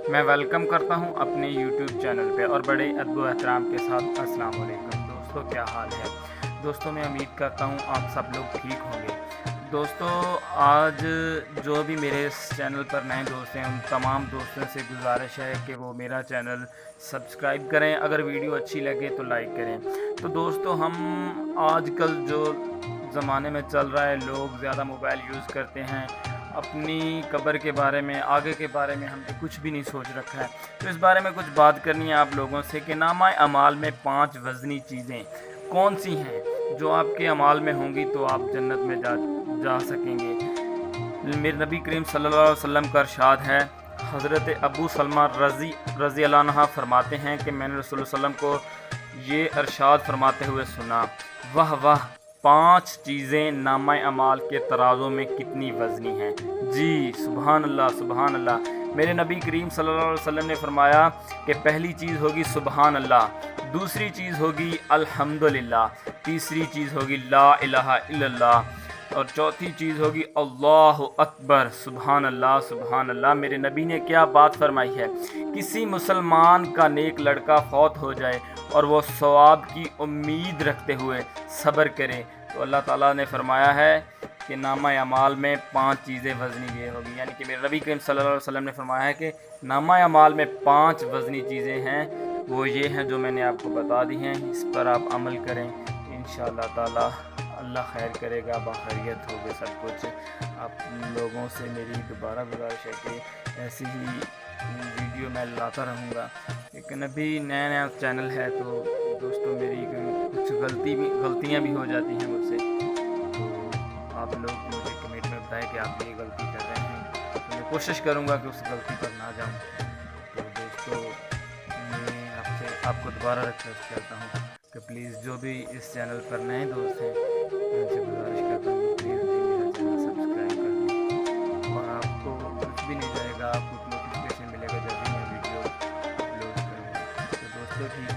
मैं वेलकम करता हूं अपने YouTube चैनल पे और बड़े अदब व एहतराम के साथ अस्सलाम वालेकुम। दोस्तों क्या हाल है। दोस्तों मैं उम्मीद करता हूं आप सब लोग ठीक होंगे। दोस्तों आज जो भी मेरे इस चैनल पर नए दोस्त हैं उन तमाम दोस्तों से गुजारिश है कि वो मेरा चैनल सब्सक्राइब करें, अगर वीडियो अच्छी लगे तो लाइक करें। तो दोस्तों हम आजकल जो ज़माने में चल रहा है, लोग ज़्यादा मोबाइल यूज़ करते हैं, अपनी कब्र के बारे में, आगे के बारे में हमने कुछ भी नहीं सोच रखा है। तो इस बारे में कुछ बात करनी है आप लोगों से कि नामा अमाल में 5 वज़नी चीज़ें कौन सी हैं जो आपके अमाल में होंगी तो आप जन्नत में जा सकेंगे। मेरे नबी करीम सल्लल्लाहु अलैहि वसल्लम का इरशाद है, हज़रत अबू सलमा रज़ी अल्लाह अन्हु फरमाते हैं कि मैंने रसूल सल्लम को ये इरशाद फरमाते हुए सुना, वाह वाह 5 चीज़ें नामा अमाल के तराजों में कितनी वज़नी हैं। जी सुबहान अल्लाह सुबहान अल्लाह। मेरे नबी करीम सल्लल्लाहु अलैहि वसल्लम ने फरमाया कि पहली चीज़ होगी सुबहान अल्लाह, दूसरी चीज़ होगी अल्हम्दुलिल्लाह, तीसरी चीज़ होगी ला इलाहा इल्लल्लाह और चौथी चीज़ होगी अल्लाहु अकबर। सुबहान अल्लाह सुबहान अल्लाह। मेरे नबी ने क्या बात फरमाई है, किसी मुसलमान का नेक लड़का फौत हो जाए और वो सवाब की उम्मीद रखते हुए सब्र करे तो अल्लाह ताला ने फरमाया है कि नामा अमाल में 5 चीज़ें वज़नी ये होगी। यानी कि मेरे नबी करीम सल्लल्लाहु अलैहि वसल्लम ने फरमाया है कि नामा अमाल में 5 वज़नी चीज़ें हैं, वो ये हैं जो मैंने आपको बता दी हैं। इस पर आप अमल करें, इंशाअल्लाह ताला अल्लाह खैर करेगा, बाखैरियत होगा सब कुछ। आप लोगों से मेरी दोबारा गुजारिश है कि ऐसी ही वीडियो मैं लाता रहूँगा, लेकिन अभी नया नया चैनल है तो दोस्तों मेरी कुछ गलतियाँ भी हो जाती हैं मुझसे। तो आप लोग मुझे कमेंट में बताएं कि आप ये गलती कर रहे हैं, तो मैं कोशिश करूँगा कि उस गलती पर ना जाऊँ। तो दोस्तों मैं आपको दोबारा रिक्वेस्ट करता हूँ कि प्लीज़ जो भी इस चैनल पर नए दोस्त हैं मैं उनसे गुजारिश करता हूँ कि प्लीज़ जी मेरा चैनल सब्सक्राइब कर दें और आपको कुछ भी नहीं जाएगा, आपको नोटिफिकेशन मिलेगा जब भी मैं वीडियो अपलोड करूँगा। तो दोस्तों ठीक